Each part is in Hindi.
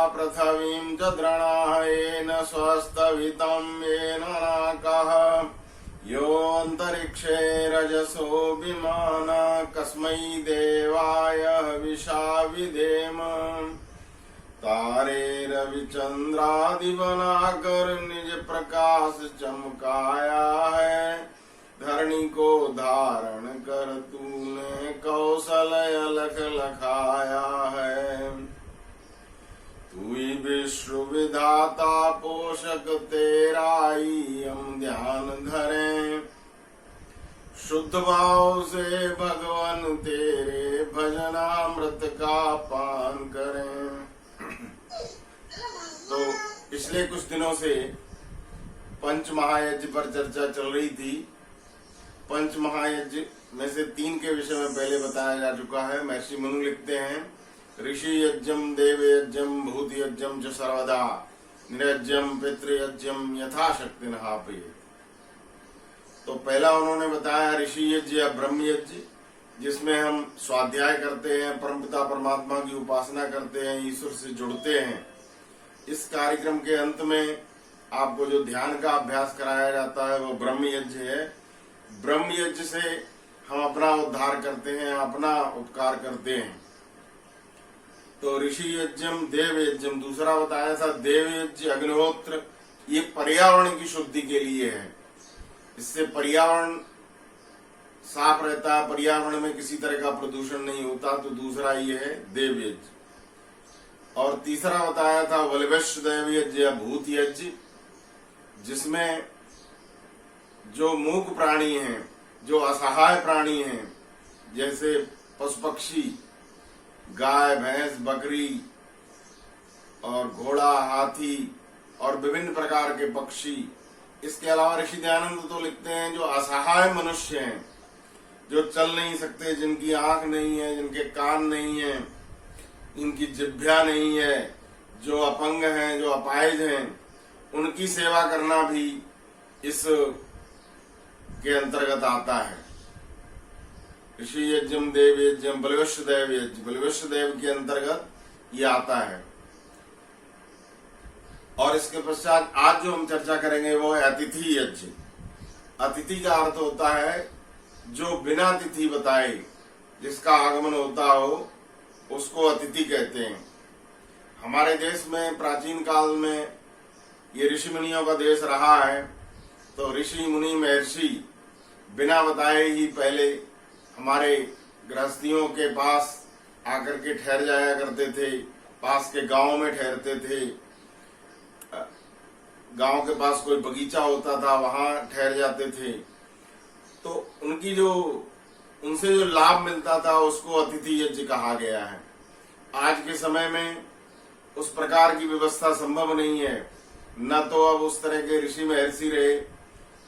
पृथिवीं च दृणाः येन स्वस्तवितं येन नाकः योऽन्तरिक्षे रजसो विमाना कस्मै देवाय हविषा विधेम तारे रविचंद्रादि बनाकर निज प्रकाश चमकाया है धरणी को धारण कर तूने कौशल अलख लखाया है तू ही विश्व विधाता पोषक तेरा ही हम ध्यान धरें शुद्ध भाव से भगवान तेरे भजनामृत का पान करें। तो पिछले कुछ दिनों से पंच महायज्ञ पर चर्चा चल रही थी। पंच महायज्ञ में से 3 के विषय में पहले बताया जा चुका है। महर्षि मनु लिखते हैं ऋषि यज्ञम देव यज्ञम भूत यज्ञम च सर्वदा निरज्यम पितृयज्ञम यथाशक्ति नहापयेत्। तो पहला उन्होंने बताया ऋषि यज्ञ या ब्रह्म यज्ञ, जिसमें हम स्वाध्याय करते हैं, परमपिता परमात्मा की उपासना करते हैं, ईश्वर से जुड़ते हैं। इस कार्यक्रम के अंत में आपको जो ध्यान का अभ्यास कराया जाता है वो ब्रह्म यज्ञ है। ब्रह्म यज्ञ से हम अपना उद्धार करते हैं, अपना उपकार करते हैं। तो ऋषि यज्ञम देव यज्ञम दूसरा बताया था। देव यज्ञ अग्निहोत्र ये पर्यावरण की शुद्धि के लिए है। इससे पर्यावरण साफ रहता है, पर्यावरण में किसी तरह का प्रदूषण नहीं होता। तो दूसरा ये है देव यज्ञ। और तीसरा बताया था वलिवश्य देव यज्ञ या भूत यज्ञ, जिसमें जो मूक प्राणी हैं, जो असहाय प्राणी हैं, जैसे पशु पक्षी, गाय भैंस बकरी और घोड़ा हाथी और विभिन्न प्रकार के पक्षी। इसके अलावा ऋषि दयानंद तो लिखते हैं जो असहाय मनुष्य हैं, जो चल नहीं सकते, जिनकी आंख नहीं है, जिनके कान नहीं है, इनकी जिह्वा नहीं है, जो अपंग हैं, जो अपाहिज हैं, उनकी सेवा करना भी इस के अंतर्गत आता है। ऋषि यज्ञम देव यज्ञम बलिवश्य देव यज्ञ, बलिवश्य देव के अंतर्गत ये आता है। और इसके पश्चात आज जो हम चर्चा करेंगे वो है अतिथि यज्ञ। अतिथि का अर्थ होता है जो बिना तिथि बताए जिसका आगमन होता हो उसको अतिथि कहते हैं। हमारे देश में प्राचीन काल में ये ऋषि मुनियों का देश रहा है। तो ऋषि मुनि महर्षि बिना बताए ही पहले हमारे गृहस्थियों के पास आकर के ठहर जाया करते थे, पास के गांव में ठहरते थे। गांव के पास कोई बगीचा होता था, वहां ठहर जाते थे। तो उनसे जो लाभ मिलता था उसको अतिथि यज्ञ कहा गया है। आज के समय में उस प्रकार की व्यवस्था संभव नहीं है, न तो अब उस तरह के ऋषि महर्षि रहे।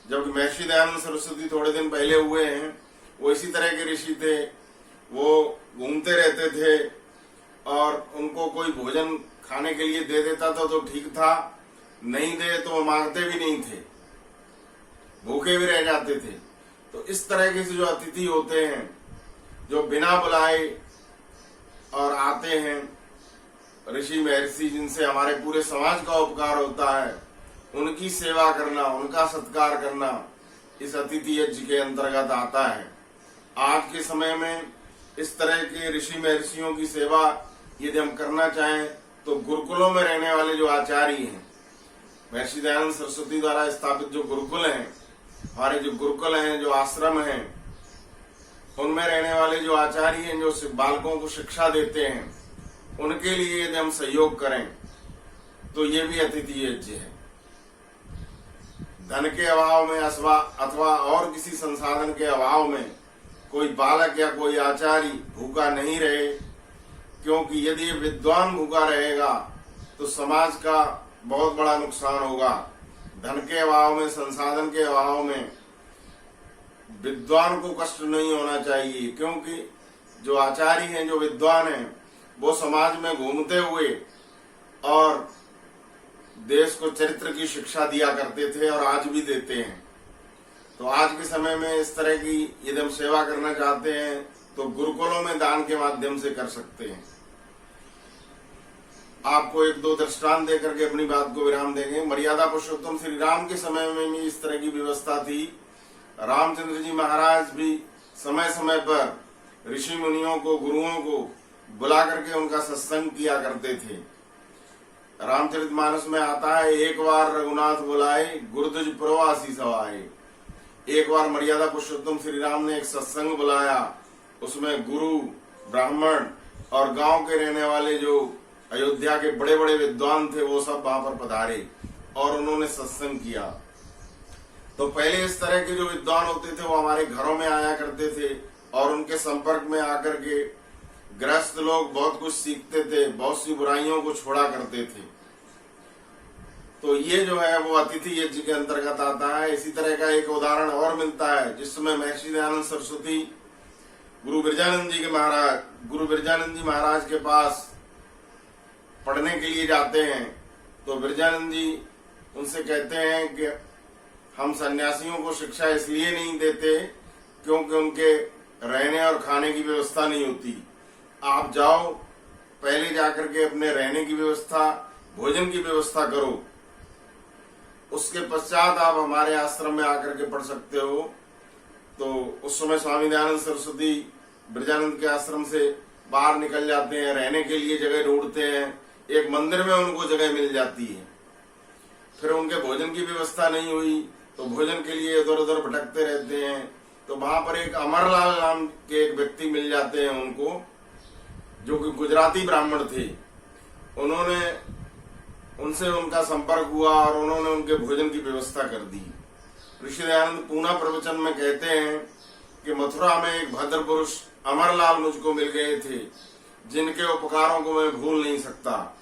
जबकि महर्षि दयानंद सरस्वती थोड़े दिन पहले हुए हैं, वो इसी तरह के ऋषि थे। वो घूमते रहते थे और उनको कोई भोजन खाने के लिए दे देता था तो ठीक था, नहीं दे तो वो मांगते भी नहीं थे, भूखे भी रह जाते थे। तो इस तरह के जो अतिथि होते हैं, जो बिना बुलाए और आते हैं, ऋषि महर्षि जिनसे हमारे पूरे समाज का उपकार होता है, उनकी सेवा करना, उनका सत्कार करना इस अतिथि यज्ञ के अंतर्गत आता है। आज के समय में इस तरह के ऋषि महर्षियों की सेवा यदि हम करना चाहें तो गुरुकुलों में रहने वाले जो आचार्य हैं, महर्षि दयानंद सरस्वती द्वारा स्थापित जो गुरुकुल हैं, हमारे जो गुरुकुल हैं, जो आश्रम हैं, उनमें रहने वाले जो आचार्य हैं, जो बालकों को शिक्षा देते हैं, उनके लिए यदि हम सहयोग करें तो ये भी अतिथि यज्ञ है। धन के अभाव में अथवा और किसी संसाधन के अभाव में कोई बालक या कोई आचार्य भूखा नहीं रहे, क्योंकि यदि विद्वान भूखा रहेगा तो समाज का बहुत बड़ा नुकसान होगा। धन के अभाव में, संसाधन के अभाव में विद्वान को कष्ट नहीं होना चाहिए, क्योंकि जो आचार्य हैं, जो विद्वान हैं, वो समाज में घूमते हुए और देश को चरित्र की शिक्षा दिया करते थे और आज भी देते हैं। तो आज के समय में इस तरह की यदि हम सेवा करना चाहते हैं तो गुरुकुलों में दान के माध्यम से कर सकते हैं। आपको एक दो दृष्टांत देकर के अपनी बात को विराम देंगे। मर्यादा पुरुषोत्तम श्री राम के समय में भी इस तरह की व्यवस्था थी। रामचंद्र जी महाराज भी समय समय पर ऋषि मुनियों को, गुरुओं को बुला करके उनका सत्संग किया करते थे। रामचरितमानस में आता है, एक बार रघुनाथ बुलाए गुरुद्वाज प्रवासी सवाए। एक बार मर्यादा पुरुषोत्तम श्री राम ने एक सत्संग बुलाया, उसमें गुरु, ब्राह्मण और गांव के रहने वाले जो अयोध्या के बड़े बड़े विद्वान थे वो सब वहां पर पधारे और उन्होंने सत्संग किया। तो पहले इस तरह के जो विद्वान होते थे वो हमारे घरों में आया करते थे और उनके संपर्क में आकर के गृहस्थ लोग बहुत कुछ सीखते थे, बहुत सी बुराइयों को छोड़ा करते थे। तो ये जो है वो अतिथि यज्ञ के अंतर्गत आता है। इसी तरह का एक उदाहरण और मिलता है जिसमें महर्षि दयानंद सरस्वती गुरु बिरजानंद जी महाराज के पास पढ़ने के लिए जाते हैं। तो बिरजानंद जी उनसे कहते हैं कि हम सन्यासियों को शिक्षा इसलिए नहीं देते क्योंकि उनके रहने और खाने की व्यवस्था नहीं होती। आप जाओ, पहले जाकर के अपने रहने की व्यवस्था, भोजन की व्यवस्था करो, उसके पश्चात आप हमारे आश्रम में आकर के पढ़ सकते हो। तो उस समय स्वामी दयानंद सरस्वती बिरजानंद के आश्रम से बाहर निकल जाते हैं, रहने के लिए जगह ढूंढते हैं। एक मंदिर में उनको जगह मिल जाती है। फिर उनके भोजन की व्यवस्था नहीं हुई तो भोजन के लिए इधर उधर भटकते रहते हैं। तो वहां पर एक अमरलाल नाम के एक व्यक्ति मिल जाते हैं उनको, जो कि गुजराती ब्राह्मण थे। उनसे उनका संपर्क हुआ और उन्होंने उनके भोजन की व्यवस्था कर दी। ऋषि दयानंद पूना प्रवचन में कहते हैं कि मथुरा में एक भद्र पुरुष अमरलाल मुझको मिल गए थे, जिनके उपकारों को मैं भूल नहीं सकता।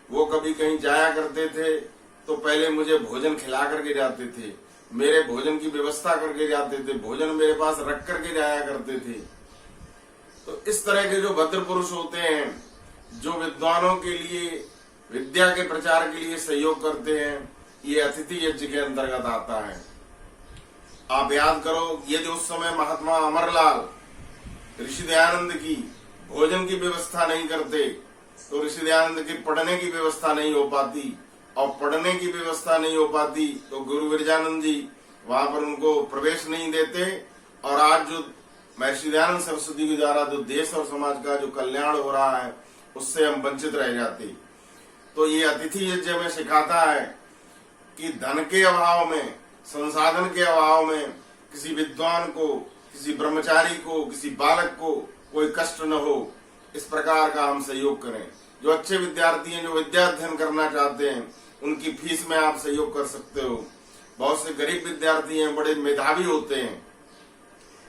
वो कभी कहीं जाया करते थे तो पहले मुझे भोजन खिला करके जाते थे, मेरे भोजन की व्यवस्था करके जाते थे, भोजन मेरे पास रख करके जाया करते थे। तो इस तरह के जो भद्र पुरुष होते हैं, जो विद्वानों के लिए, विद्या के प्रचार के लिए सहयोग करते हैं, ये अतिथि यज्ञ के अंतर्गत आता है। आप याद करो, यदि उस समय महात्मा अमरलाल ऋषि दयानंद की भोजन की व्यवस्था नहीं करते तो ऋषि दयानंद की पढ़ने की व्यवस्था नहीं हो पाती, और पढ़ने की व्यवस्था नहीं हो पाती तो गुरु बिरजानंद जी वहां पर उनको प्रवेश नहीं देते। और आज जो महर्षि दयानंद सरस्वती के द्वारा जो देश और समाज का जो कल्याण हो रहा है उससे हम वंचित रह जाते। तो ये अतिथि यज्ञ में सिखाता है कि धन के अभाव में, संसाधन के अभाव में किसी विद्वान को, किसी ब्रह्मचारी को, किसी बालक को कोई कष्ट न हो, इस प्रकार का हम सहयोग करें। जो अच्छे विद्यार्थी हैं, जो विद्या अध्ययन करना चाहते हैं, उनकी फीस में आप सहयोग कर सकते हो। बहुत से गरीब विद्यार्थी हैं, बड़े मेधावी होते हैं,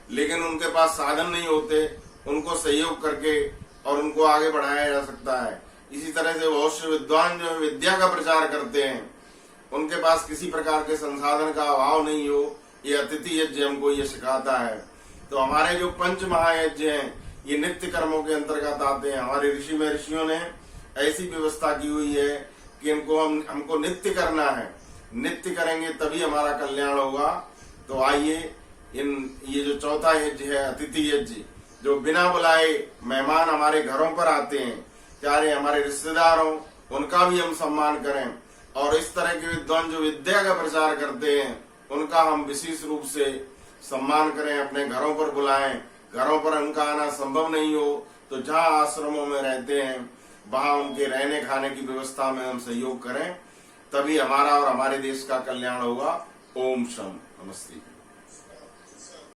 लेकिन उनके पास साधन नहीं होते, उनको सहयोग करके और उनको आगे बढ़ाया जा सकता है। इसी तरह से बहुत से विद्वान जो विद्या का प्रचार करते हैं, उनके पास किसी प्रकार के संसाधन का अभाव नहीं हो, ये अतिथि यज्ञ हमको ये सिखाता है। तो हमारे जो पंच महायज्ञ हैं ये नित्य कर्मों के अंतर्गत आते हैं। हमारे ऋषियों ने ऐसी व्यवस्था की हुई है कि इनको हमको नित्य करना है, नित्य करेंगे तभी हमारा कल्याण होगा। तो आइए ये जो चौथा यज्ञ है अतिथि यज्ञ, जो बिना बुलाए मेहमान हमारे घरों पर आते हैं, चाहे हमारे रिश्तेदार हों, उनका भी हम सम्मान करें। और इस तरह के विद्वान जो विद्या का प्रचार करते हैं उनका हम विशेष रूप से सम्मान करें, अपने घरों पर बुलाएं। घरों पर उनका आना संभव नहीं हो तो जहाँ आश्रमों में रहते हैं वहां उनके रहने खाने की व्यवस्था में हम सहयोग करें, तभी हमारा और हमारे देश का कल्याण होगा। ओम शम नमस्ते।